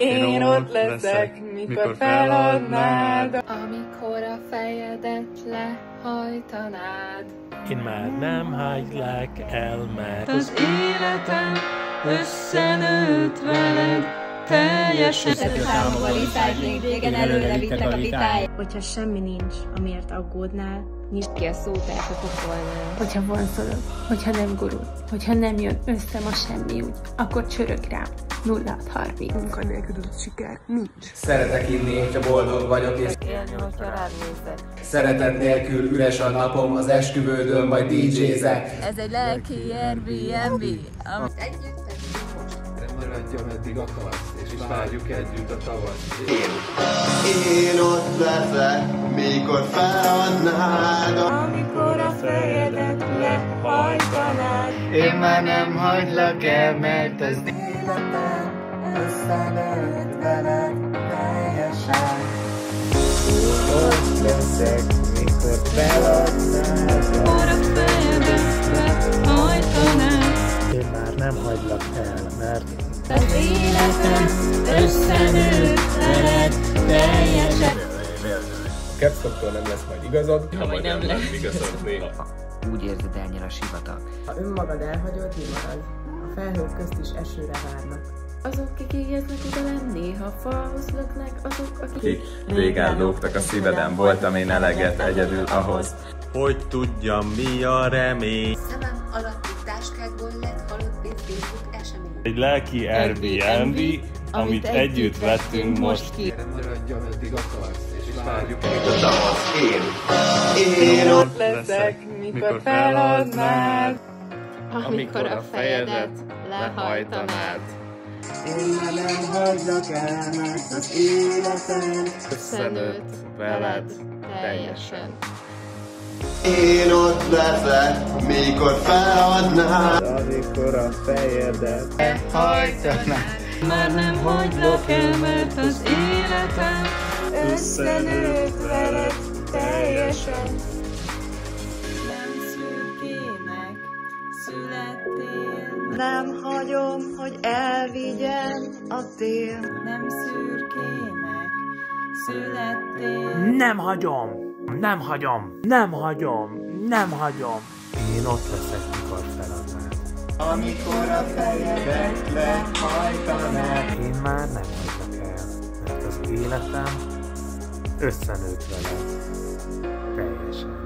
Én ott leszek, mikor feladnád. Amikor a fejedet lehajtanád. Én már nem hagylak el, mert Az életem összenőtt veled teljesen. Számokba recycling, régen előre vittek a vitáj. Hogyha semmi nincs, amiért aggódnál, nyisd ki a szótárt a pokolnál. Hogyha vonzolod, hogyha nem gurul, hogyha nem jön össze ma semmi úgy, akkor csörög rám. 0630. Munkanélküliség siker nincs. Szeretek inni, hogyha boldog vagyok, és Élni, hogyha rád nézek. szeretet nélkül üres a napom, az esküvődön vagy DJ-zek. Ez egy lelki Airbnb. Maradjon, meddig akarsz, és várjuk együtt a tavasz. Én ott leszek, mikor feladnád. Amikor a fejedet lehajtanád. Én már nem hagylak el, mert ez Életem összenőtt veled teljesen. ott leszek, mikor feladnád. Mikor a fejedet lehajtanád. én már nem hagylak el, mert Az életem összenőtt veled teljesen. A Capstocktól nem lesz majd igazad, ha majd nem lesz igazad néha. Úgy érzed, elnyer a sivatag. Ha önmagad elhagyod, mi marad? A felhők közt is esőre várnak. Azok, akik éheznek oda lenni, ha falhoz löknek, azok, akik Régen lógtak a szíveden, voltam én eleget egyedül ahhoz, hogy tudjam, mi a remény. Szemem alatti táskákból lett halott pénz Facebook esemény. egy lelki Airbnb, amit együtt vettünk most ki. Maradjon, meddig akarsz, és várjuk együtt a tavasz. Én Ott leszek, mikor feladnád. Amikor a fejedet lehajtanád. Én már nem hagylak el, mert az életem Összenőtt veled teljesen. Én ott leszek, mikor feladnád. amikor a fejedet hajtanád. Már nem hagylak el, mert az életem összenőtt veled teljesen. Nem szürkének születtél. Nem hagyom, hogy elvigyen a tél. Nem szürkének születtél. Nem hagyom, nem hagyom, nem hagyom, nem hagyom. Én ott leszek, mikor feladnád. Amikor a fejedet lehajtanád. Én már nem hagylak el, mert az életem összenőtt veled teljesen.